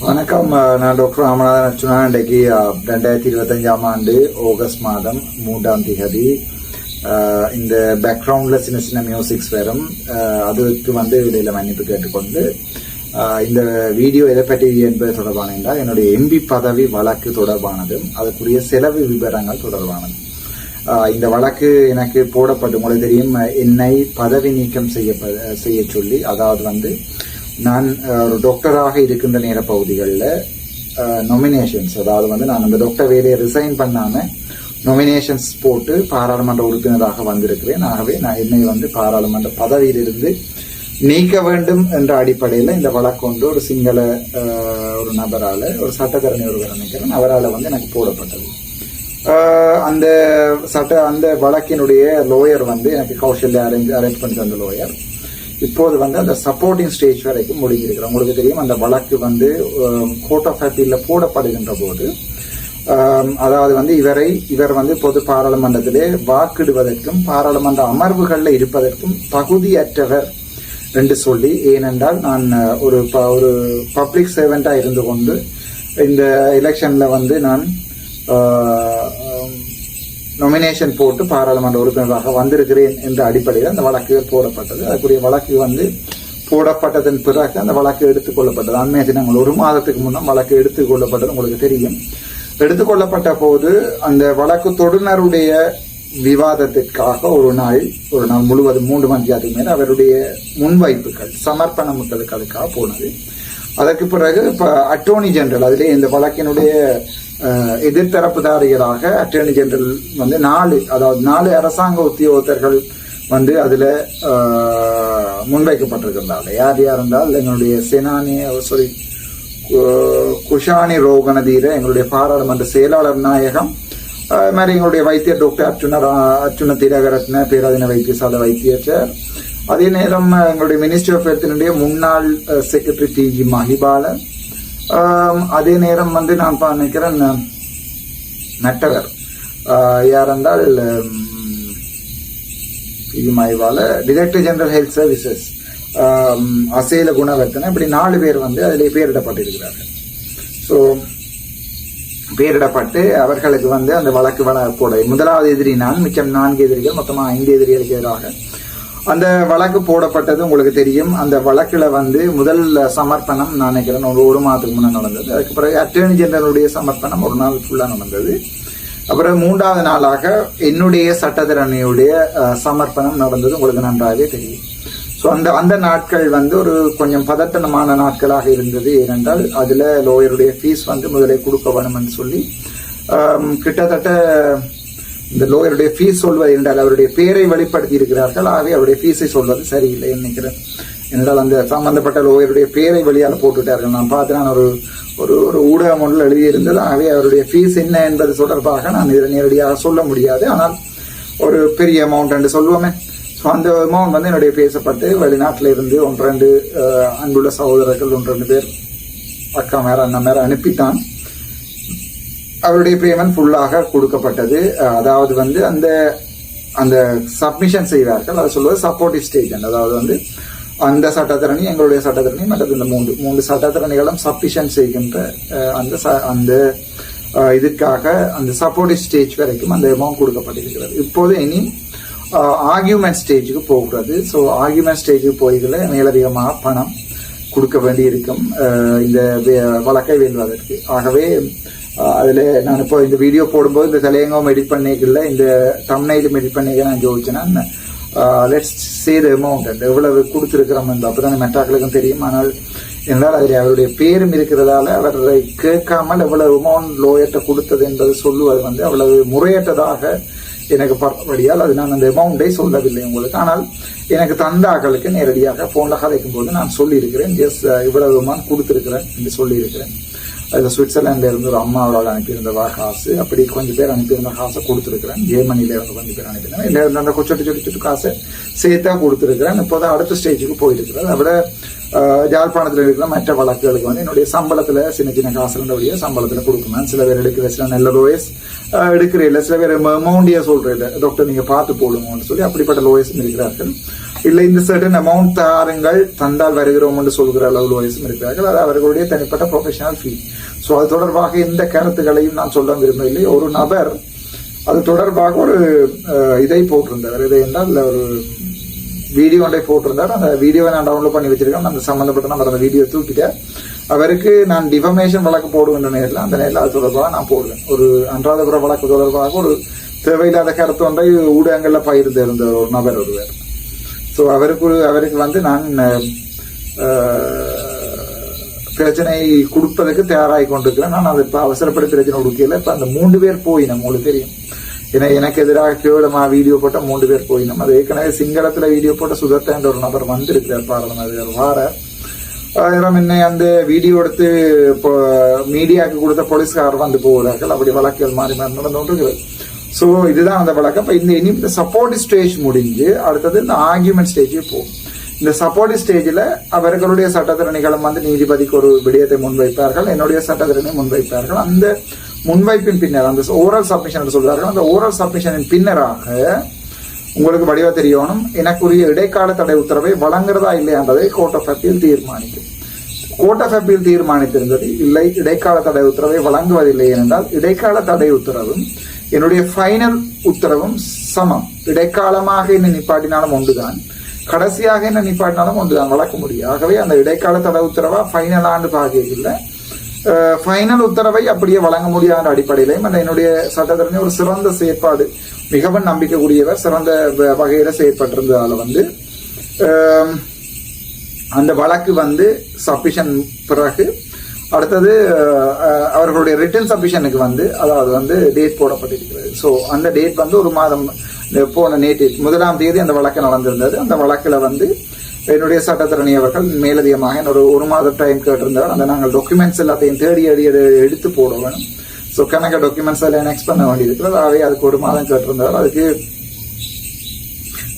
வணக்கம். நான் டாக்டர் ராமநாதன் அர்ச்சுனா. இன்றைக்கு 2025ஆம் ஆண்டு ஆகஸ்ட் மாதம் 3ஆம் தேதி. இந்த பேக்ரவுண்டில் சின்ன சின்ன மியூசிக்ஸ் வரும். அதுக்கு இடையில மன்னிப்பு கேட்டுக்கொண்டு இந்த வீடியோ எதை பற்றி என்பது தொடர்பான என்றால் என்னுடைய எம்பி பதவி வழக்கு தொடர்பானதும் அதற்குரிய செலவு விவரங்கள் தொடர்பானது. இந்த வழக்கு எனக்கு போடப்பட்டு உங்களுக்கு தெரியும், என்னை பதவி நீக்கம் செய்ய சொல்லி, அதாவது நான் ஒரு டாக்டராக இருக்கின்ற நேர பகுதிகளில் நொமினேஷன்ஸ், அதாவது நான் அந்த டாக்டர் வேலையை ரிசைன் பண்ணாம நொமினேஷன்ஸ் போட்டு பாராளுமன்ற உறுப்பினராக வந்திருக்கிறேன். ஆகவே நான் என்னை பாராளுமன்ற பதவியிலிருந்து நீக்க வேண்டும் என்ற அடிப்படையில் இந்த வழக்கு ஒன்று ஒரு சிங்கள ஒரு நபரால், ஒரு சட்டத்தரணி ஒருவர் நினைக்கிறேன், அவரால் எனக்கு போடப்பட்டது. அந்த வழக்கினுடைய லோயர் எனக்கு கௌசல்யா அரேஞ்ச் பண்ணி தந்த லோயர் இப்போது அந்த சப்போர்ட்டிங் ஸ்டேஜ் வரைக்கும் முடிஞ்சிருக்கிறோம். உங்களுக்கு தெரியும், அந்த வழக்கு கோர்ட் ஆஃப் அப்பீல்ல போடப்படுகின்ற போது, அதாவது இவர் பொது பாராளுமன்றத்திலே வாக்கிடுவதற்கும் பாராளுமன்ற அமர்வுகளில் இருப்பதற்கும் தகுதியற்றவர் என்று சொல்லி, ஏனென்றால் நான் ஒரு பப்ளிக் சர்வெண்டா இருந்து கொண்டு இந்த எலெக்ஷன்ல நான் நொமினேஷன் போட்டு பாராளுமன்ற உறுப்பினராக வந்திருக்கிறேன் என்ற அடிப்படையில் அந்த வழக்கு போடப்பட்டது. அதுக்குரிய வழக்கு போடப்பட்டதன் பிறகு அந்த வழக்கு எடுத்துக்கொள்ளப்பட்டது. அண்மைய தினங்கள் 1 மாதத்துக்கு முன்னும் வழக்கு எடுத்துக்கொள்ளப்பட்டது உங்களுக்கு தெரியும். எடுத்துக்கொள்ளப்பட்ட போது அந்த வழக்கு தொடுநருடைய விவாதத்திற்காக ஒரு நாள் முழுவதும் 3 மணி மேல் அவருடைய முன்வைப்புகள் சமர்ப்பணமிட்டதுக்கு அதுக்காக போனது. அதற்கு பிறகு அட்டோர்னி ஜெனரல், அதிலே இந்த வழக்கினுடைய எதிர்த்தரப்புதாரிகளாக அட்டர்னி ஜெனரல் 4 அரசாங்க உத்தியோகத்தர்கள் அதுல முன்வைக்கப்பட்டிருக்கிறார்கள். யார் என்றால் எங்களுடைய குஷானி ரோகணதீர, எங்களுடைய பாராளுமன்ற செயலாளர் நாயகம், மாதிரி எங்களுடைய வைத்தியர் டாக்டர் அர்ச்சுன திலகரத்ன, பேராதீன வைத்தியசாலை வைத்தியர். அதே நேரம் எங்களுடைய மினிஸ்ட்ரி ஆஃப் ஹெல்த்தினுடைய முன்னாள் செக்ரட்டரி டிஜி மஹிபாலன். அதே நேரம் நான் நினைக்கிறேன் நட்டவர் யார் என்றால் D G Mahipala, director general health services Asela Gunawardena. இப்படி 4 பேர் அதிலே பேரிடப்பட்டிருக்கிறார்கள். ஸோ பேரிடப்பட்டு அவர்களுக்கு அந்த வழக்கு போட முதலாவது எதிரி நான், மிச்சம் 4 எதிரிகள், மொத்தமாக 5 எதிரிகளுக்கு எதிராக அந்த வழக்கு போடப்பட்டது. உங்களுக்கு தெரியும், அந்த வழக்குல முதல் சமர்ப்பணம் நான் நினைக்கிறேன் 1 மாதத்துக்கு முன்னே நடந்தது. அதுக்கு பிறகு அட்டர்னி ஜெனரலுடைய சமர்ப்பணம் 1 நாள் ஃபுல்லா நடந்தது. அப்புறம் 3வது நாளாக என்னுடைய சட்டத்தரணியுடைய சமர்ப்பணம் நடந்தது. உங்களுக்கு நன்றாகவே தெரியும். ஸோ அந்த நாட்கள் ஒரு கொஞ்சம் பதட்டமான நாட்களாக இருந்தது. ஏனென்றால் அதுல லோயருடைய ஃபீஸ் முதலே கொடுக்க வேணும் என்று சொல்லி கிட்டத்தட்ட இந்த லோயருடைய ஃபீஸ் சொல்வது என்றால் அவருடைய பேரை வெளிப்படுத்தி இருக்கிறார்கள். ஆகவே அவருடைய ஃபீஸை சொல்வது சரியில்லை நினைக்கிறேன். என்றால் அந்த சம்பந்தப்பட்ட லோயருடைய பேரை வெளியால் போட்டுவிட்டார்கள். நான் பார்த்து நான் ஒரு ஊடகம் ஒன்றில் எழுதியிருந்தது. ஆகவே அவருடைய ஃபீஸ் என்ன என்பது தொடர்பாக நான் இதை நேரடியாக சொல்ல முடியாது. ஆனால் ஒரு பெரிய அமௌண்ட் என்று சொல்லுவோமே. ஸோ அந்த அமௌண்ட் என்னுடைய பேசப்பட்டு வெளிநாட்டில இருந்து 1-2 அன்புள்ள சகோதரர்கள் 1-2 பேர் அக்கா மேர அண்ணா மேர அனுப்பித்தான் அவருடைய பேமெண்ட் ஃபுல்லாக கொடுக்கப்பட்டது. அதாவது அந்த சப்மிஷன் செய்வார்கள், அதை சொல்வது சப்போர்ட்டிவ் ஸ்டேஜ். அதாவது அந்த சட்டத்தரணி, எங்களுடைய சட்டத்தரணி, மற்றது இந்த 3 சட்டத்தரணிகளும் சப்மிஷன் செய்கின்ற அந்த இதுக்காக அந்த சப்போர்ட்டிவ் ஸ்டேஜ் வரைக்கும் அந்த அமௌண்ட் கொடுக்கப்பட்டிருக்கிறது. இப்போது இனி ஆர்கியூமெண்ட் ஸ்டேஜுக்கு போகிறது. ஸோ ஆர்கியூமெண்ட் ஸ்டேஜுக்கு போய்கள மேலதிகமாக பணம் கொடுக்க வேண்டி இருக்கும் இந்த வழக்கை வெல்வதற்கு. ஆகவே அதில் நான் இப்போ இந்த வீடியோ போடும்போது இந்த தலையங்கம் எடிட் பண்ணிக்கல, இந்த தம்ப்நெயிலும் எடிட் பண்ணிக்க நான் ஜோதிச்சேன்னா லெட்ஸ் சே த அமௌண்ட் எவ்வளவு கொடுத்துருக்கிறோம் என்று அப்போதான் மெட்டாக்களுக்கும் தெரியும். ஆனால் என்றால் அதில் அவருடைய பேரும் இருக்கிறதால அவரை கேட்காமல் எவ்வளவு அமௌண்ட் லோயர்ட்ட கொடுத்தது என்பது சொல்லுவது அவ்வளவு முறையற்றதாக எனக்கு பரவடியால் அது நான் அந்த அமௌண்டை சொல்லவில்லை உங்களுக்கு. ஆனால் எனக்கு தந்த ஆக்களுக்கு நேரடியாக போன்ல கதைக்கும் போது நான் சொல்லியிருக்கிறேன், எஸ் இவ்வளவு அமௌண்ட் கொடுத்துருக்கிறேன் என்று சொல்லியிருக்கிறேன். அதில் சுவிட்சர்லாண்டில் இருந்து ஒரு அம்மா அவரால் அனுப்பியிருந்த காசு, அப்படி கொஞ்சம் பேர் அனுப்பியிருந்த காசை கொடுத்துருக்கிறேன். ஜெர்மனியில இருந்து கொஞ்சம் பேர் அனுப்பியிருந்தேன். இல்லை அந்த சொட்டு காசை சேர்த்தா கொடுத்துருக்கிறேன். இப்போதான் அடுத்த ஸ்டேஜுக்கு போயிருக்கிறது. அதை விட யாழ்ப்பாணத்தில் இருக்கிற மற்ற வழக்குகளுக்கு என்னுடைய சம்பளத்தில் சின்ன சின்ன காசு இருந்தபடியே சம்பளத்தில் கொடுக்கணும். சில பேர் எடுக்கிற, சில நல்ல லோயர்ஸ் எடுக்கிற இல்லை, சில பேர் அமௌண்டியா சொல்ற இல்லை, டாக்டர் நீங்க பார்த்து போடுங்கன்னு சொல்லி அப்படிப்பட்ட லோயர்ஸும் இருக்கிறார்கள். இல்லை இந்த சர்டன் அமௌண்ட் தாருங்கள் தந்தால் வருகிறோம் என்று சொல்கிற அளவில் வயசும் இருக்கிறார்கள். அது அவர்களுடைய தனிப்பட்ட ப்ரொஃபஷனல் ஃபீ. ஸோ அது தொடர்பாக எந்த கருத்துக்களையும் நான் சொல்ல விரும்பவில்லை. ஒரு நபர் அது தொடர்பாக ஒரு இதை போட்டிருந்தார். இதை என்றால் ஒரு வீடியோ ஒன்றை போட்டிருந்தார். அந்த வீடியோவை நான் டவுன்லோட் பண்ணி வச்சிருக்கேன். அந்த சம்பந்தப்பட்ட நபர் அந்த வீடியோ தூக்கிட்டேன். அவருக்கு நான் டிஃபமேஷன் வழக்கு போடுகின்ற நேரில் அந்த நேரில் அது தொடர்பாக நான் போடுவேன். ஒரு அன்றாதபுர வழக்கு தொடர்பாக ஒரு தேவையில்லாத கருத்து ஒன்றை ஊடகங்களில் பகிர்ந்திருந்த ஒரு நபர் ஒருவர். ஸோ அவருக்கு வந்து நான் பிரச்சனை கொடுப்பதற்கு தயாராகி கொண்டிருக்கிறேன். நான் அதை இப்போ அவசரப்படி பிரச்சனை கொடுக்கல. இப்போ அந்த 3 பேர் போயினோம். உங்களுக்கு தெரியும், எனக்கு எதிராக கேவலமா வீடியோ போட்ட 3 பேர் போயினோம். அது ஏற்கனவே சிங்களத்துல வீடியோ போட்ட சுதர்த்தா என்ற ஒரு நபர் வந்திருக்கிறார் பாராளுமன்ற வார என்ன அந்த வீடியோ எடுத்து இப்போ மீடியாவுக்கு கொடுத்த போலீஸ்காரர் வந்து போகிறார்கள். அப்படி வழக்குகள் மாறி மாறி நடந்து கொண்டிருக்கிறது. ஸோ இதுதான் அந்த வழக்கம். இப்போ இந்த சப்போர்ட் ஸ்டேஜ் முடிஞ்சு அடுத்தது இந்த ஆர்கியூமெண்ட் ஸ்டேஜே போகும். இந்த சப்போர்ட் ஸ்டேஜில் அவர்களுடைய சட்டத்திறனிகளும் வந்து நீதிபதிக்கு ஒரு விடயத்தை முன்வைப்பார்கள், என்னுடைய சட்டத்திறனை முன்வைப்பார்கள். அந்த முன்வைப்பின் பின்னர் அந்த ஓரல் சப்மிஷன் சொல்றார்கள். அந்த ஓரல் சப்மிஷனின் பின்னராக உங்களுக்கு வடிவா தெரியணும், எனக்குரிய இடைக்கால தடை உத்தரவை வழங்குறதா இல்லையா என்பதை கோர்ட் ஆஃப் அப்பீல் தீர்மானிக்கும். கோர்ட் ஆஃப் அப்பீல் தீர்மானித்திருந்தது இல்லை, இடைக்கால தடை உத்தரவை வழங்குவதில்லை என்றால் இடைக்கால தடை உத்தரவும் என்னுடைய ஃபைனல் உத்தரவும் சமம். இடைக்காலமாக என்ன நிப்பாட்டினாலும் ஒன்றுதான், கடைசியாக என்ன நிப்பாட்டினாலும் ஒன்றுதான், வழக்க முடியும். ஆகவே அந்த இடைக்கால தடை உத்தரவா ஃபைனல் ஆண்டு பாகையில் ஃபைனல் உத்தரவை அப்படியே வழங்க முடியாத அடிப்படையிலையும் அந்த என்னுடைய சட்டத்திறனை ஒரு சிறந்த செயற்பாடு, மிகவும் நம்பிக்கைக்குரியவர், சிறந்த வகையில செயற்பட்டிருந்ததால வந்து அந்த வழக்கு வந்து சப்மிஷன் பிறகு அடுத்தது அவர்களுடைய ரிட்டன் சப்மிஷனுக்கு வந்து அதாவது வந்து டேட் போடப்பட்டிருக்கிறது. ஸோ அந்த டேட் வந்து ஒரு மாதம் போன நேற்று 1ஆம் தேதி அந்த வழக்கு நடந்திருந்தது. அந்த வழக்கில் வந்து என்னுடைய சட்டத்திறனி அவர்கள் மேலதிகமாக ஒரு மாத டைம் கேட்டிருந்தார். அந்த நாங்கள் டாக்குமெண்ட்ஸ் எல்லாத்தையும் தேடி எடுத்து போட வேணும். ஸோ கணக்க டாக்குமெண்ட்ஸ் எல்லாம் எக்ஸ் பண்ண வேண்டியிருக்கிறது. ஆகவே அதுக்கு ஒரு மாதம் கேட்டிருந்தார். அதுக்கு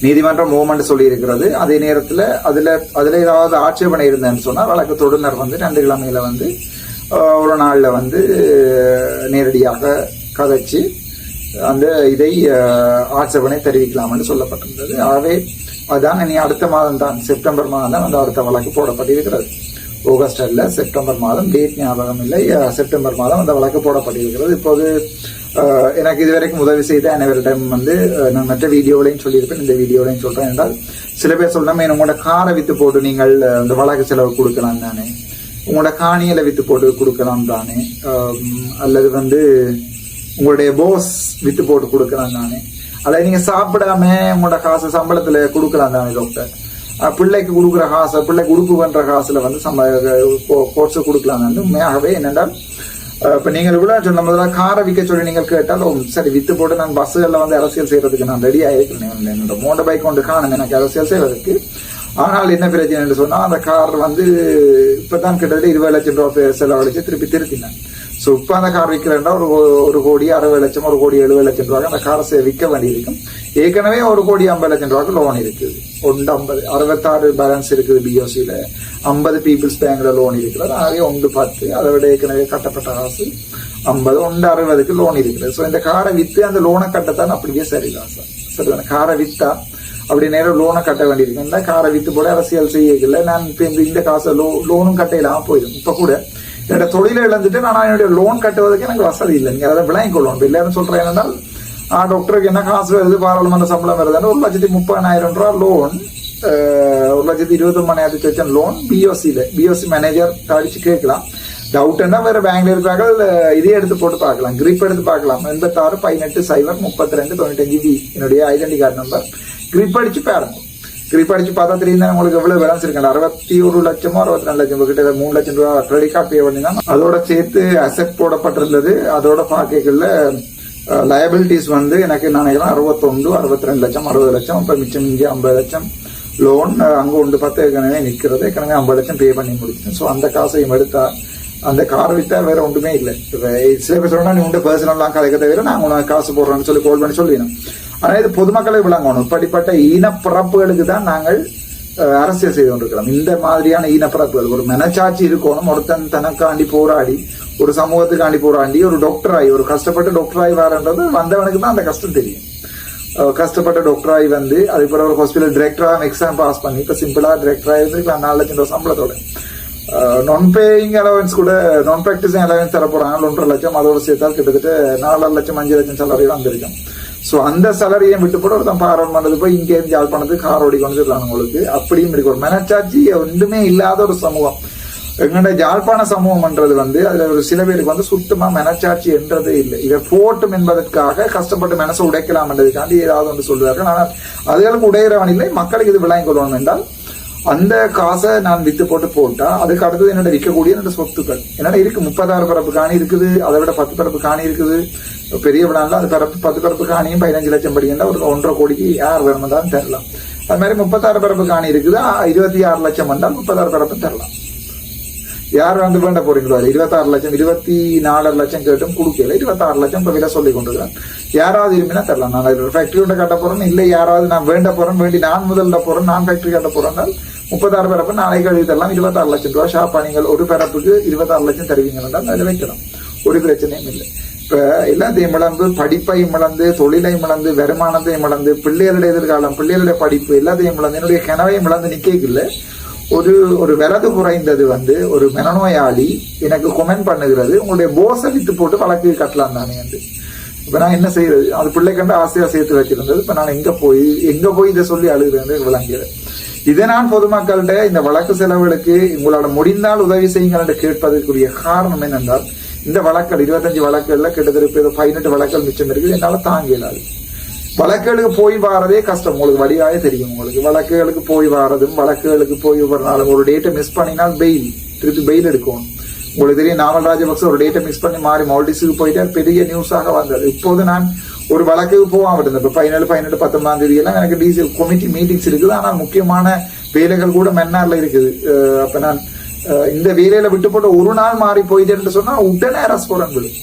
நீதிமன்றம் மூவ்மெண்ட் சொல்லி இருக்கிறது. அதே நேரத்தில் அதுல ஏதாவது ஆட்சேபனை இருந்தேன்னு சொன்னால் வழக்கு தொடுநர் வந்து 2 கிழமையில வந்து ஒரு நாளில் வந்து நேரடியாக கதைச்சு அந்த இதை ஆட்சேபனை தெரிவிக்கலாம் என்று சொல்லப்பட்டிருந்தது. ஆகவே அதுதான் இனி அடுத்த மாதம் தான், செப்டம்பர் மாதம் தான் அந்த அடுத்த வழக்கு போடப்பட்டிருக்கிறது. ஆகஸ்ட் அல்ல, செப்டம்பர் மாதம், டேட் ஞாபகம் இல்லை, செப்டம்பர் மாதம் அந்த வழக்கு போடப்பட்டிருக்கிறது. இப்போது எனக்கு இதுவரைக்கும் உதவி செய்த அனைவரிடம் வந்து நான் மற்ற வீடியோவிலையும் சொல்லியிருப்பேன், இந்த வீடியோவிலையும் சொல்றேன். என்றால் சில பேர் சொல்லணும், உங்களோட காரை வித்து போட்டு நீங்கள் இந்த வழக்கு செலவு கொடுக்கலாம் தானே, உங்களோட காணியில வித்து போட்டு கொடுக்கலாம் தானே, அல்லது வந்து உங்களுடைய போஸ் வித்து போட்டு கொடுக்கலாம் தானே, அதை நீங்க சாப்பிடாம உங்களோட காசு சம்பளத்துல கொடுக்கலாம் தானே டாக்டர், பிள்ளைக்கு கொடுக்குற காசை, பிள்ளைக்கு உடுப்பு பண்ற காசுல வந்து கோர்ஸ் கொடுக்கலாம் தானே. உண்மையாகவே என்னென்றால் இப்ப நீங்கள் இவ்வளவு சொன்ன முதல்ல காரை விற்க சொல்லி நீங்கள் கேட்டாலும் சரி, வித்து போட்டு நான் பஸ்ஸுகள்ல வந்து அரசியல் செய்யறதுக்கு நான் ரெடி ஆயிருக்கிறேன், என்னோட மோட்டர் பைக் கொண்டு காணுங்க எனக்கு அரசியல் செய்வதற்கு. ஆனால் என்ன பிரச்சனை என்று சொன்னா அந்த கார் வந்து இப்பதான் கிட்டத்தட்ட 20 லட்சம் ரூபாய் செலவழிச்சு திருப்பி திருத்தினேன். ஸோ இப்போ அந்த கார் விற்கிறேன்டா ஒரு கோடி 60 லட்சம், 1 கோடி 70 லட்சம் ரூபாய்க்கு அந்த காரை விற்க வேண்டியிருக்கும். ஏற்கனவே 1 கோடி 50 லட்சம் ரூபாய்க்கு லோன் இருக்குது, 66 பேலன்ஸ் இருக்குது பிஓசியில, 50 பீப்புள்ஸ் பேங்க்ல லோன் இருக்கிறது. ஆகவே 10 அதை விட ஏற்கனவே கட்டப்பட்ட காசு 50, 60க்கு லோன் இருக்கிறது. ஸோ இந்த காரை வித்து அந்த லோனை கட்டத்தான் அப்படியே சரிதான் சார். சரி, அந்த காரை வித்தா அப்படி நேரம் லோனை கட்ட வேண்டியிருக்கேன். காரை வித்து போட அரசியல் செய்யல. நான் இப்போ இந்த காசை லோனும் கட்டையிலாம போயிடும். இப்ப கூட என்னோட தொழிலை இழந்துட்டு நான் என்னுடைய லோன் கட்டுவதற்கு எனக்கு வசதி இல்லை. நீங்க அதை விளங்கிக் கொள்ளணும். எல்லாரும் சொல்றேன் என்னென்னால் டாக்டருக்கு என்ன காசு வருது, பாராளுமன்ற சம்பளம் வருதுன்னு 1,30,000 ரூபாய் லோன், 1,29,000 லோன் பிஓசி மேனேஜர் அடிச்சு கேட்கலாம். டவுட்னா வேற பேங்க்ல இருக்காங்க, இதே எடுத்து போட்டு பார்க்கலாம், கிரிப் எடுத்து பார்க்கலாம். 8618 என்னுடைய ஐடென்டி கார்டு நம்பர், கிரிப் அடிச்சு பாருங்க. கிரிப் அடிச்சு பார்த்தா தெரியும் உங்களுக்கு எவ்வளவு பேலன்ஸ் இருக்கு. 61 லட்சமோ 62 லட்சம் கிட்ட 3 லட்சம் ரூபாய் கிரெடிட் கார்டு பே பண்ணினா அதோட சேர்த்து அசெட் போடப்பட்டிருந்தது. அதோட பாக்கைகள்ல லயபிலிட்டிஸ் வந்து எனக்கு நினைக்கிறேன் 61, 62 லட்சம், 60 லட்சம். இப்ப மிச்சம் இங்கே 50 லட்சம் லோன் அங்க 10 ஏற்கனவே நிற்கிறது. ஏற்கனவே 50 லட்சம் பே பண்ணி முடிச்சேன். ஸோ அந்த காசையும் எடுத்தா அந்த கார் வித்தா வேற ஒன்றுமே இல்லை. சில பேர் சொன்னா நீ உண்டு பர்சனல்லாம் கதைக்க தவிர நாங்க உனக்கு காசு போடுறோம்னு சொல்லி கால் பண்ணி சொல்லிடணும். ஆனா இது பொதுமக்களை விளங்கணும். இப்படிப்பட்ட ஈனப்பிறப்புகளுக்கு தான் நாங்கள் அரசியல் செய்து கொண்டிருக்கிறோம். இந்த மாதிரியான ஈனப்பிறப்புகள் ஒரு மனச்சாட்சி இருக்கணும். ஒருத்தன் தனக்காண்டி போராடி, ஒரு சமூகத்துக்காண்டி போராடி, ஒரு டாக்டராகி, ஒரு கஷ்டப்பட்டு டாக்டராகி வரன்றது வந்தவனுக்கு தான் அந்த கஷ்டம் தெரியும். கஷ்டப்பட்ட டாக்டராகி வந்து அதுக்கப்புறம் ஒரு ஹாஸ்பிட்டல் டிரெக்டராக எக்ஸாம் பாஸ் பண்ணி இப்போ சிம்பிளாக டிரெக்டராக இருந்துக்கலாம் 4 லட்சம் ரூபா சம்பளத்தோட நான் பேயிங் அலவன்ஸ் கூட நான் ப்ராக்டிஸிங் அலவன்ஸ் தர போறாங்க 1.5 லட்சம் அதோட சேர்த்தால் கிட்டத்தட்ட 4 லட்சம் 5 லட்சம் சேலரி வந்திருக்கும். ஸோ அந்த சேலரியை விட்டு போட்டு ஒருத்தன் பாரம் பண்ணது போய் இங்கேருந்து ஜால் பண்ணது கார் ஓடி கொண்டு இருக்காங்க உங்களுக்கு அப்படியும் இருக்கு. ஒரு மனச்சாட்சி ஒன்றுமே இல்லாத ஒரு சமூகம் எங்கள்ட ஜாழ்ப்பாண சமூகம்ன்றது வந்து அதுல ஒரு சில பேருக்கு வந்து சுத்தமா மனச்சாட்சி என்றதே இல்லை. இதை போட்டும் என்பதற்காக கஷ்டப்பட்டு மனசை உடைக்கலாம் என்றதுக்காண்டி ஏதாவது ஒன்று சொல்லுவார்கள். ஆனால் அதுகளுக்கு உடையிறவன் இல்லை, மக்களுக்கு இது விளங்கி கொள்ளணும் என்றால் அந்த காசை நான் வித்து போட்டா அதுக்கு அடுத்தது என்னோட விற்கக்கூடிய என்னோட சொத்துக்கள் என்னோட இருக்கு. 36 பரப்பு காணி இருக்குது, அதை விட 10 பரப்பு காணி இருக்குது. பெரிய விழால அது 10 பரப்பு காணியும் 15 லட்சம் படிக்கா ஒரு 1.5 கோடிக்கு யார் வேணும்தான் தரலாம். அது மாதிரி 36 பரப்பு காணி இருக்குது, 26 லட்சம் வந்தால் 36 பரப்பு தரலாம். யார் வந்து வேண்ட போறீங்களோ 26 லட்சம் 24 லட்சம் கேட்டும் கொடுக்கல, 26 லட்சம் இப்ப விலை சொல்லி கொண்டிருக்கிறேன். யாராவது இருமினா தரலாம். நான் ஃபேக்டரி ஒன்று கட்ட போறேன், இல்லை யாராவது நான் வேண்ட போறேன், வேண்டி நான் முதல்ல போறேன், நான் ஃபேக்டரி கட்ட போறேன் 36 பரப்பு நாளைக்கு கழுவி தரலாம். 26 லட்சம் ரூபாய் ஷாப்பா நீங்கள் ஒரு பரப்புக்கு 26 லட்சம் தருவீங்கன்னா அதில் வைக்கலாம், ஒரு பிரச்சனையும் இல்லை. இப்ப எல்லாத்தையும் இழந்து, படிப்பையும் இழந்து, தொழிலையும் இழந்து, வருமானத்தையும் இழந்து, பிள்ளைகளுடைய எதிர்காலம், பிள்ளைகளுடைய படிப்பு எல்லாத்தையும் இழந்து, என்னுடைய கனவையும் இழந்து நிக்கல. ஒரு விரது குறைந்தது வந்து ஒரு மனநோயாளி எனக்கு கொமெண்ட் பண்ணுகிறது, உங்களுடைய போஸை வித்து போட்டு வழக்கு கட்டலாம் தானே வந்து. இப்ப நான் என்ன செய்யறது? அது பிள்ளை கண்டு ஆசையா சேர்த்து வச்சிருந்தது. இப்ப நான் எங்க போய் இதை சொல்லி அழுகிறேன் விளங்குகிறேன். இதை நான் பொதுமக்கள்கிட்ட இந்த வழக்கு செலவுகளுக்கு உங்களால முடிந்தால் உதவி செய்யுங்கள் என்று கேட்பதற்குரிய காரணம் என்னென்றால், இந்த வழக்குகள் 25 வழக்குகள்ல கிட்டத்தட்ட 18 வழக்குகள் மிச்சம் இருக்குது. என்னால தாங்க இயலாது. வழக்குகளுக்கு போய் வாரதே கஷ்டம், உங்களுக்கு வழியாவே தெரியும். உங்களுக்கு வழக்குகளுக்கு போய் வாரதும், வழக்குகளுக்கு போய் ஒரு நாள் ஒரு டேட்டை மிஸ் பண்ணினால் திருப்பி பெயில் எடுக்கணும். உங்களுக்கு தெரியும், நாமல் ராஜபக்ச ஒரு டேட்டை மிஸ் பண்ணி மாறி மால்டிஸுக்கு போயிட்டு பெரிய நியூஸாக வந்தது. இப்போது நான் ஒரு வழக்குக்கு போகாம இருந்தேன். இப்போ 17, 18, 19 தேதி எல்லாம் எனக்கு டிசி கமிட்டி மீட்டிங்ஸ் இருக்குது. ஆனால் முக்கியமான வேலைகள் கூட மன்னார்ல இருக்குது. அப்ப நான் இந்த வேலையில விட்டு போட்டு ஒரு நாள் மாறி போயிட்டேன்னு சொன்னா உடனே அரஸ்வரன் விடும்.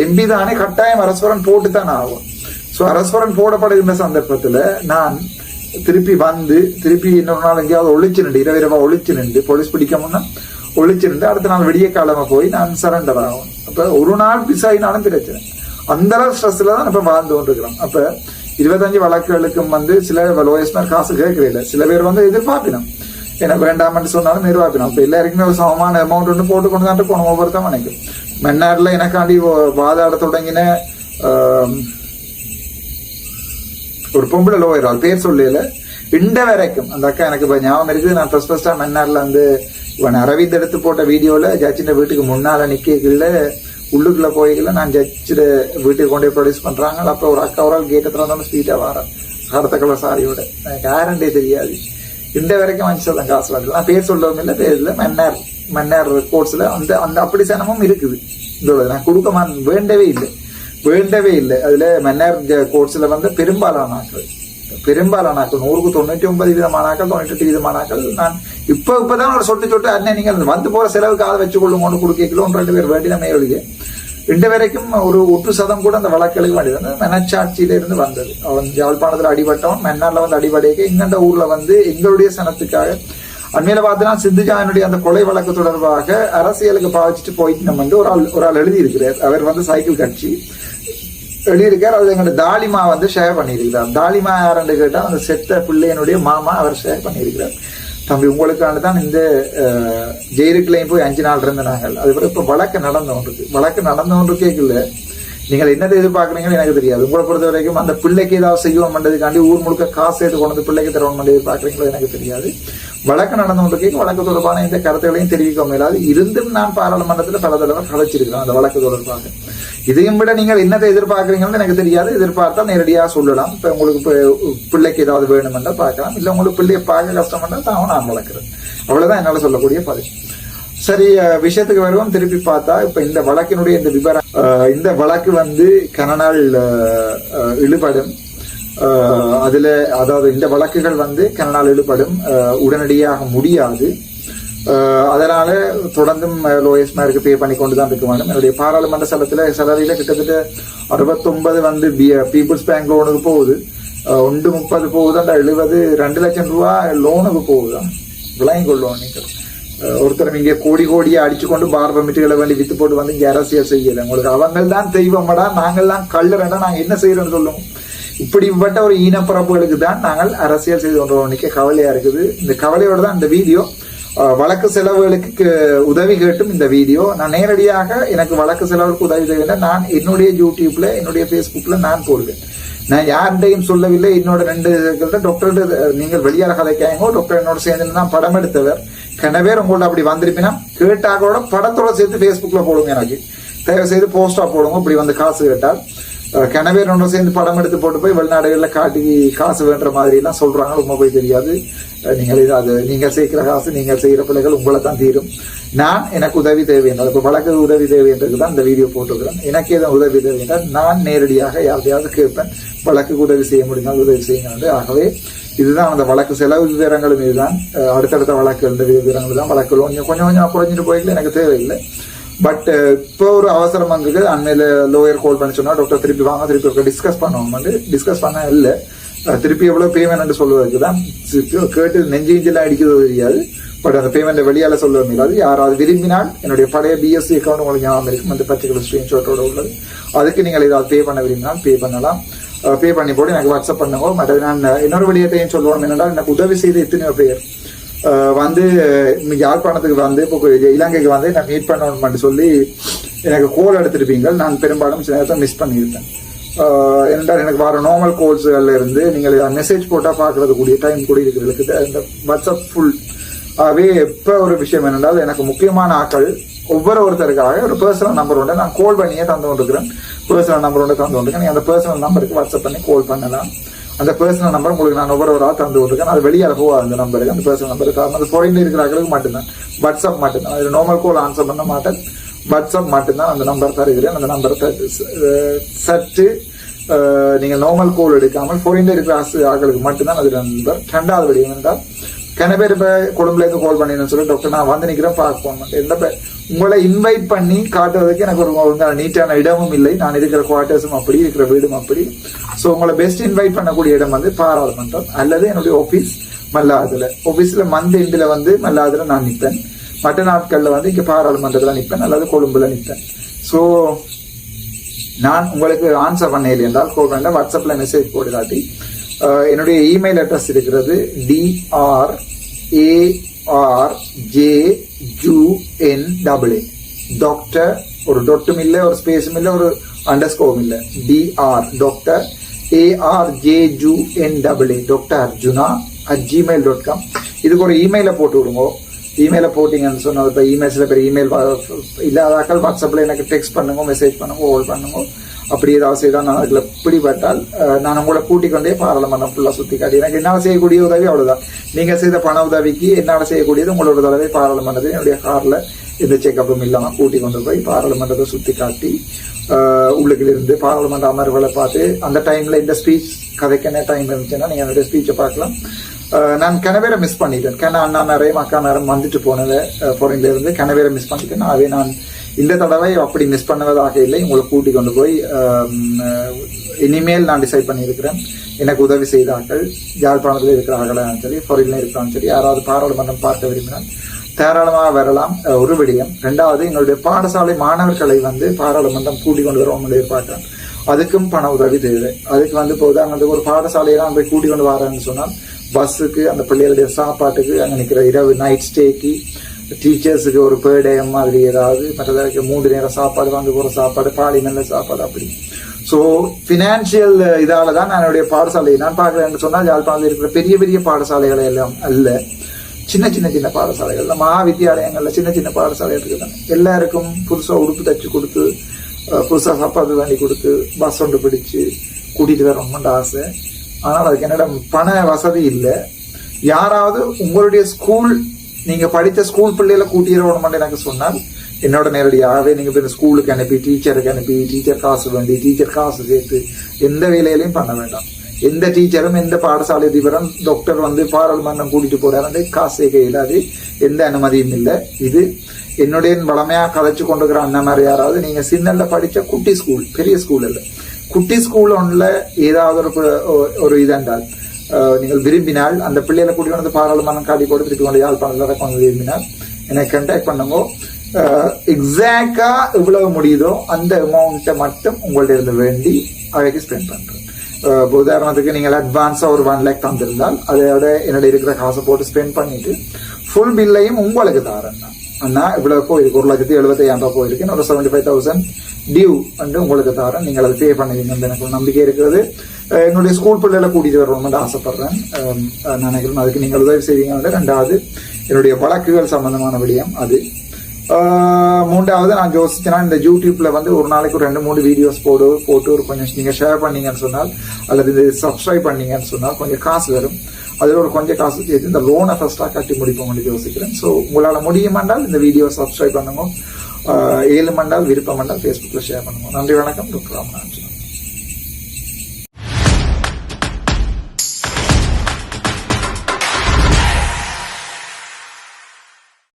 எம்பி தானே கட்டாயம் அரஸ்வரன் போட்டு தான் ஆகும். ஸோ அரஸ்வரன் போடப்படுகின்ற சந்தர்ப்பத்துல நான் திருப்பி இன்னொரு நாள் எங்கேயாவது ஒழிச்சு நின்று இரவிரவா ஒழிச்சு நின்று போலீஸ் பிடிக்க முன்னா ஒழிச்சு நின்று அடுத்த நாள் விடிய காலமா போய் நான் சரண்டர் ஆகும். அப்ப ஒரு நாள் பிசாயினாலும் பிரச்சனை. அந்த அளவு ஸ்ட்ரெஸ்ல தான் இப்ப வாழ்ந்து கொண்டிருக்கிறோம். அப்ப 25 வழக்குகளுக்கும் வந்து சில லோயஸ்னர் காசு கேட்கறதில்ல. சில பேர் வந்து எதிர்பார்க்கணும், ஏன்னா வேண்டாம்னு சொன்னாலும் எதிர்பார்க்கணும். அப்ப எல்லாருக்குமே ஒரு சமமான அமௌண்ட் ஒன்று போட்டு கொண்டு தான் போனோம் ஒவ்வொருத்தம். நினைக்கும் மன்னார்ல எனக்காண்டி வாதாட தொடங்கின ஒரு பொம்பளை லோயர், ஆள் பேர் சொல்லல, இந்த வரைக்கும் அந்த அக்கா எனக்கு ஞாபகம் இருக்குது. நான் ஃபர்ஸ்டா மன்னார்ல வந்து இவன் அரவிந்த் எடுத்து போட்ட வீடியோல ஜட்ஜின் வீட்டுக்கு முன்னால நிக்கல, உள்ளுக்குள்ள போய்க்கல, நான் ஜட்ஜிட வீட்டுக்கு கொண்டு போய் ப்ரொடியூஸ் பண்றாங்க. அப்ப ஒரு அக்கா ஒரு ஆள் கேட்ட திறந்தாலும் ஸ்பீடா வரேன் கடத்த கலர் சாரியோட. எனக்கு யாருன்றே தெரியாது. இந்த வரைக்கும் வச்சுதான் காசு வரல. நான் பேர் சொல்லவும் இல்லை, பேர் இல்லை. மன்னார் கோர்ட்ஸ்ல அந்த அந்த அப்படி சனமும் இருக்குது. இதோட நான் கொடுக்க வேண்டவே இல்லை. அதுல மன்னார் கோர்ட்ஸ்ல வந்து பெரும்பாலான ஆட்கள் 100க்கு 99% 98% நான் இப்பதான் ஒரு சொட்டு அண்ணன் நீங்கள் வந்து போற செலவுக்கு அதை வச்சு கொள்ளுங்க கொடுக்கல 2 பேர் வேண்டி நம்ம எழுதிய இந்த வரைக்கும் ஒரு 1% கூட அந்த வழக்குகளுக்கு வேண்டியது மனச்சாட்சியில இருந்து வந்தது. அவன் யாழ்ப்பாணத்துல அடிபட்டவன் மன்னார்ல வந்து அடிபடைக்க இங்கண்ட ஊர்ல வந்து எங்களுடைய சனத்துக்காக அண்மையில பார்த்தா சிந்துஜானுடைய அந்த கொலை வழக்கு தொடர்பாக அரசியலுக்கு பாவிச்சுட்டு போயிட்டு நம்ம வந்து ஒரு ஆள் எழுதியிருக்கிறார். அவர் வந்து சைக்கிள் கட்சி எழுதியிருக்கார். அது எங்களோட தாலிமா வந்து ஷேர் பண்ணியிருக்கிறார். தாலிமா யாருன்னு கேட்டா அந்த செத்த பிள்ளையனுடைய மாமா அவர் ஷேர் பண்ணியிருக்கிறார். தம்பி உங்களுக்கான தான் இந்த ஜெயிலுக்குலையும் போய் 5 நாள் இருந்த நாங்கள். அதுக்கப்புறம் இப்ப வழக்கு நடந்து கொண்டு கேட்கல. நீங்கள் என்னத்தை எதிர்பார்க்குறீங்கன்னு எனக்கு தெரியாது. உங்களை பொறுத்த வரைக்கும் அந்த பிள்ளைக்கு ஏதாவது செய்வோம் பண்றதுக்காண்டி ஊர் முழுக்க காசு எடுத்து கொண்டு பிள்ளைக்கு தருவோம் பண்ணி எதிர்பார்க்குறீங்களோ எனக்கு தெரியாது. வழக்கு நடந்து கொண்டு கேட்க வழக்கு தொடர்பான இந்த கருத்துக்களையும் தெரிவிக்க முடியாது. இருந்தும் நான் பாராளுமன்றத்தில் பல தடவை கலைச்சிருக்கிறேன் அந்த வழக்கு தொடர்பாக. இதையும் விட நீங்கள் என்னத்தை எதிர்பார்க்குறீங்கன்னு எனக்கு தெரியாது. எதிர்பார்த்தா நேரடியாக சொல்லலாம். இப்ப உங்களுக்கு பிள்ளைக்கு ஏதாவது வேணுமென்றா பார்க்கலாம், இல்ல உங்களுக்கு பிள்ளைய பார்க்க கஷ்டம் பண்ணா தான் நான் வளர்க்குறேன். அவ்வளவுதான் என்னால சொல்லக்கூடிய பதில். சரி, விஷயத்துக்கு வருவோம். திருப்பி பார்த்தா இப்ப இந்த வழக்கினுடைய இந்த விவரம், இந்த வழக்கு வந்து கனநாள் இழுபடும். அதுல அதாவது இந்த வழக்குகள் வந்து கனநாள் இழுபடும், உடனடியாக முடியாது. அதனால தொடர்ந்தும் லோயஸ்மாருக்கு பே பண்ணி கொண்டுதான் இருக்க வேண்டும். என்னுடைய பாராளுமன்ற செலவில கிட்டத்தட்ட 69 வந்து பீப்புள்ஸ் பேங்க் லோனுக்கு போகுது, 130 போகுது, 70 2 லட்சம் ரூபாய் லோனுக்கு போகுதான். விளங்கி கொள்ளுவோம். நீங்கள் ஒருத்தர் இங்கே கோடியா அடிச்சு கொண்டு பார் பெர்மிட்டுகளை வேண்டி வித்து போட்டு வந்து இங்க அரசியல் செய்யல. உங்களுக்கு அவங்கள் தான் தெய்வமடா, நாங்கள் தான் கல்லறடா, நாங்க என்ன செய்யறோம்னு சொல்லுவோம். இப்படிப்பட்ட ஒரு ஈனப்பரப்புகளுக்கு தான் நாங்கள் அரசியல் செய்து கொண்டு கவலையா இருக்குது. இந்த கவலையோட தான் இந்த வீடியோ. வழக்கு செலவுகளுக்கு உதவி கேட்டும் இந்த வீடியோ. நான் நேரடியாக எனக்கு வழக்கு செலவுக்கு உதவி தேவைன்னா நான் என்னுடைய யூடியூப்ல என்னுடைய பேஸ்புக்ல நான் போடுவேன். நான் யார்கிட்டையும் சொல்லவில்லை. என்னோட 2 டாக்டர் நீங்கள் வெளியால கதைக்காயங்கோ டாக்டர் என்னோட சேர்ந்து தான் படம் எடுத்தவர் கனவே உங்கள்ட்ட அப்படி வந்திருப்பினா கேட்டாக்கோட படத்தோட சேர்த்து பேஸ்புக்ல போடுங்க. எனக்கு தயவு செய்து போஸ்டா போடுங்க. இப்படி வந்து காசு கேட்டால் கனவே ரெண்டும் சேர்ந்து படம் எடுத்து போட்டு போய் வெளிநாடுகளில் காட்டி காசு வேண்ட மாதிரி எல்லாம் சொல்றாங்க. உண்மை போய் தெரியாது. நீங்கள் அது நீங்க சேர்க்கிற காசு நீங்கள் செய்கிற பிள்ளைகள் உங்களை தான் தீரும். நான் எனக்கு உதவி தேவையான இப்போ வழக்கு உதவி தேவைன்றது தான் இந்த வீடியோ போட்டுக்கிறேன். எனக்கு எதுவும் உதவி தேவைன்றால் நான் நேரடியாக யாரையாவது கேட்பேன். வழக்குக்கு உதவி செய்ய முடிந்தால் உதவி செய்யுங்க. ஆகவே இதுதான் அந்த வழக்கு செலவு விவரங்களும் இதுதான். அடுத்தடுத்த வழக்கு விவரங்கள் தான். வழக்குகள் கொஞ்சம் கொஞ்சம் குறைஞ்சிட்டு போய்க்கல எனக்கு தேவையில்லை. பட் இப்போ ஒரு அவசரம் வந்தது. அண்மையில லோயர் கால் பண்ணி சொன்னா டாக்டர் திருப்பி வாங்க திருப்பி டிஸ்கஸ் பண்ணுவோம். டிஸ்கஸ் பண்ண இல்லை. திருப்பி எவ்வளவு பேமெண்ட் சொல்லுவதுக்கு தான் கேட்டு நெஞ்செல்லாம் அடிக்கிறது தெரியாது. பட் அந்த பேமெண்ட் வெளியால சொல்ல முடியாது. யாராவது விரும்பினால் என்னுடைய பழைய பிஎஸ்சி அக்கௌண்ட் உங்களுக்கு ஞாபகம் இருக்கும். அந்த பர்டிகுலர் ஸ்கிரீன்ஷாட்டோட உள்ளது. அதுக்கு நீங்கள் ஏதாவது பே பண்ண விரும்பினால் பே பண்ணலாம். பே பண்ணி போட்டு எனக்கு வாட்ஸ்அப் பண்ணுங்க. மற்ற நான் இன்னொரு விடயத்தையும் சொல்லுவோம் என்னென்றால் எனக்கு உதவி செய்த எத்தனையோ பேர் வந்து யாழ்ப்பாணத்துக்கு வந்து இப்போ இலங்கைக்கு வந்து நான் மீட் பண்ணணும்னு சொல்லி எனக்கு கோல் எடுத்திருப்பீங்க. நான் பெரும்பாலும் சில நேரத்தை மிஸ் பண்ணியிருப்பேன். என்றால் எனக்கு வர நார்மல் கோல்ஸ்கள்ல இருந்து நீங்கள் மெசேஜ் போட்டால் பார்க்கறது கூடிய டைம் கூட இருக்கிறதுக்கு இந்த வாட்ஸ்அப் ஃபுல் ஆகவே. இப்போ ஒரு விஷயம் என்னென்றால் எனக்கு முக்கியமான ஆட்கள் ஒவ்வொருத்தருக்காக ஒரு பர்சனல் நம்பர் உண்டு. நான் கால் பண்ணியே தந்து கொண்டிருக்கிறேன். பர்சனல் நம்பர் உண்டு தந்து கொண்டிருக்கேன். நீங்கள் அந்த பர்சனல் நம்பருக்கு வாட்ஸ்அப் பண்ணி கால் பண்ணலாம். அந்த பர்சனல் நம்பர் உங்களுக்கு நான் ஒவ்வொரு தந்து விட்டுருக்கேன். அது வெளியால போகாது அந்த நம்பருக்கு. அந்த பர்சனல் நம்பருக்கு அது ஃபாரின்ல இருக்கிறவங்களுக்கு மட்டும்தான். வாட்ஸ்அப் மட்டும்தான். அது நார்மல் கால் ஆன்சர் பண்ண மாட்டேன். வாட்ஸ்அப் மட்டும்தான் அந்த நம்பர் தருகிறேன். அந்த நம்பரை சற்று நீங்கள் நார்மல் கால் எடுக்காமல் ஃபாரின்ல இருக்கிற ஆட்களுக்கு மட்டும்தான் அது நம்பர். 2வது விடயம் என்றால் கன பேர் இப்ப கொழும்புல இருந்து கால் பண்ணின்னு சொல்லி டாக்டர் நான் வந்து நிக்கிறேன் பார்க்க போக மாட்டேன். உங்களை இன்வைட் பண்ணி காட்டுவதற்கு எனக்கு ஒரு நீட்டான இடமும் இல்லை. நான் இருக்கிற குவார்டர்ஸும் அப்படி இருக்கிற வீடும் அப்படி. ஸோ உங்களை பெஸ்ட் இன்வைட் பண்ணக்கூடிய இடம் வந்து பாராளுமன்றம் அல்லது என்னுடைய ஆபீஸ் மல்லாதுல. ஆபீஸ்ல மந்த் எண்டில் வந்து மல்லாதுல நான் நிற்பேன். மற்ற நாட்கள்ல வந்து இங்க பாராளுமன்றத்துல நிற்பேன் அல்லது கொழும்புல நிற்பேன். ஸோ நான் உங்களுக்கு ஆன்சர் பண்ணல என்றால் கால் பண்ணல வாட்ஸ்அப்ல மெசேஜ் போட்டு காட்டி என்னுடைய இமெயில் அட்ரஸ் இருக்கிறது DRARJUNAA டாக்டர் ஒரு டொட்டும் இல்லை ஒரு ஸ்பேஸும் இல்லை ஒரு அண்டர்ஸ்கோரும் இல்லை. DR doctor ARJUNAA doctor Arjuna @gmail.com. இதுக்கு ஒரு இமெயில போட்டு விடுங்க. இமெயில போட்டீங்கன்னு சொன்னா இப்போ இமெயில்ஸ்ல பெரிய இமெயில் இல்லாதாக்கள் வாட்ஸ்அப்ல எனக்கு டெக்ஸ்ட் பண்ணுங்க, மெசேஜ் பண்ணுங்க, கால் பண்ணுங்க. அப்படி ஏதாவது செய்தால் நான் அதில் பிடிபட்டால் நான் உங்களை கூட்டிக் கொண்டே பாராளுமன்றம் ஃபுல்லாக சுற்றி காட்டி எனக்கு என்னால் செய்யக்கூடிய உதவி அவ்வளோதான். நீங்கள் செய்த பண உதவிக்கு என்னால் செய்யக்கூடியது உங்களோட தடவை பாராளுமன்றத்தை என்னுடைய காரில் எந்த செக்கப்பும் இல்லாமல் கூட்டிக் கொண்டு போய் பாராளுமன்றத்தை சுற்றி காட்டி உள்ளுக்கிலிருந்து பாராளுமன்ற அமர்வுகளை பார்த்து அந்த டைமில் இந்த ஸ்பீச் கதைக்கனே டைம் இருந்துச்சுன்னா நீங்கள் என்னுடைய ஸ்பீச்சை பார்க்கலாம். நான் கனவேரை மிஸ் பண்ணிட்டேன். அண்ணா நேரம் அக்கா நேரம் வந்துட்டு போனதை ஃபாரின்ல இருந்து கனவேரை மிஸ் பண்ணிட்டேன். அதே நான் இந்த தடவை அப்படி மிஸ் பண்ணுவதாக இல்லை. உங்களை கூட்டிக் கொண்டு போய் இனிமேல் நான் டிசைட் பண்ணியிருக்கிறேன். எனக்கு உதவி செய்தார்கள் யாழ்ப்பாணத்தில் இருக்கிறார்களான்னு சரி ஃபாரின்ல இருக்கிறான்னு சரி யாராவது பாராளுமன்றம் பார்க்க விரும்பினால் தாராளமாக வரலாம். ஒரு விடயம். 2வது எங்களுடைய பாடசாலை மாணவர்களை வந்து பாராளுமன்றம் கூட்டிக் கொண்டு வரோம் எதிர்பார்க்கிறேன். அதுக்கும் பண உதவி தேவை. அதுக்கு வந்து இப்போ உதாரணத்துக்கு ஒரு பாடசாலையெல்லாம் போய் கூட்டிக் கொண்டு வரேன்னு சொன்னால் பஸ்ஸுக்கு அந்த பிள்ளைகளுடைய சாப்பாட்டுக்கு அங்கே நிற்கிற இரவு நைட் ஸ்டேக்கு டீச்சர்ஸுக்கு ஒரு பேர் டே மாதிரி ஏதாவது மற்றதாக 3 நேரம் சாப்பாடு வந்து போகிற சாப்பாடு பாடி நல்ல சாப்பாடு அப்படி. ஸோ ஃபினான்ஷியல் இதால தான் நான் என்னுடைய பாடசாலையை நான் பார்க்குறேன்னு சொன்னால் யாழ்ப்பாணத்தில் இருக்கிற பெரிய பெரிய பாடசாலைகளை எல்லாம் அல்ல, சின்ன சின்ன சின்ன பாடசாலைகள் மகா வித்தியாலயங்கள்ல சின்ன சின்ன பாடசாலைகள் இருக்குதான். எல்லாருக்கும் புதுசாக உடுப்பு தச்சு கொடுத்து புதுசாக சாப்பாடு வாங்கி கொடுத்து பஸ் ஒன்று பிடிச்சு கூட்டிகிட்டு வரணும்னு ஆசை. ஆனால் அதுக்கு என்னிடம் பண வசதி இல்லை. யாராவது உங்களுடைய ஸ்கூல் நீங்க படித்த ஸ்கூல் பிள்ளைகளை கூட்டிடணும்னு எனக்கு சொன்னால் என்னோட நேரடியாகவே நீங்க போய் ஸ்கூலுக்கு அனுப்பி டீச்சருக்கு அனுப்பி டீச்சர் காசு வேண்டி டீச்சர் காசு சேர்த்து எந்த வேலையிலையும் பண்ண வேண்டாம். எந்த டீச்சரும் எந்த பாடசாலை அதிபரும் டாக்டர் வந்து பாராளுமன்றம் கூட்டிட்டு போறாரு காசு சேர்க்க இல்லாது எந்த அனுமதியும் இல்லை. இது என்னுடைய வளமையா கதைச்சு கொண்டுக்கிற அண்ணன் மாதிரி யாராவது நீங்க சின்னல்ல படிச்ச குட்டி ஸ்கூல் பெரிய ஸ்கூல் இல்லை குட்டி ஸ்கூல் ஒன்றுல ஏதாவது ஒரு இதென்றால் நீங்கள் விரும்பினால் அந்த பிள்ளைகளை கூட்டிட்டு வந்து பாராளுமன்றம் காட்டி போட்டு திருப்பி கொண்டு யாழ்ப்பாணத்தில் கொண்டு விரும்பினால் என்னை கண்டாக்ட் பண்ணுங்க. எக்ஸாக்டா எவ்வளவு முடியுதோ அந்த அமௌண்ட்டை மட்டும் உங்கள்ட்ட இருந்து வேண்டி அவைக்கு ஸ்பெண்ட் பண்றேன். உதாரணத்துக்கு நீங்கள் அட்வான்ஸாக ஒரு 1 லேக் தந்திருந்தால் அதோட என்னோட இருக்கிற காசை போட்டு ஸ்பெண்ட் பண்ணிட்டு ஃபுல் பில்லையும் உங்களுக்கு தாரேன் அண்ணா இவ்வளவு போயிருக்கு 1,75,000 ரூபாய் போயிருக்கு ஒரு 75,000 டியூ வந்து உங்களுக்கு தாரேன் நீங்கள் அதை பே பண்ணுவீங்கன்னு எனக்கு ஒரு நம்பிக்கை இருக்கிறது. என்னுடைய ஸ்கூல் பிள்ளைகளை கூட்டிட்டு வரணும்னு ஆசைப்படுறேன். நினைக்கிறேன் அதுக்கு நீங்கள் உதவி செய்வீங்க. 2வது என்னுடைய வழக்குகள் சம்பந்தமான விடயம் அது. 3வது நான் யோசிச்சேன்னா இந்த யூடியூப்ல வந்து ஒரு நாளைக்கு ஒரு 2-3 வீடியோஸ் போட்டு ஒரு கொஞ்சம் நீங்க ஷேர் பண்ணீங்கன்னு சொன்னால் அல்லது இது சப்ஸ்கிரைப் பண்ணீங்கன்னு சொன்னால் கொஞ்சம் காசு வரும். அதில் ஒரு கொஞ்சம் காசு சேர்த்து இந்த லோனை ஃபர்ஸ்டா கட்டி முடிப்போம்னு யோசிக்கிறேன். ஸோ உங்களால் முடியுமென்றால் இந்த வீடியோ சப்ஸ்கிரைப் பண்ணுங்க. 7 மண்டால் விருப்பம் என்றால் ஃபேஸ்புக்கில் ஷேர் பண்ணுங்க. நன்றி, வணக்கம். டாக்டர் ராமநாதன்.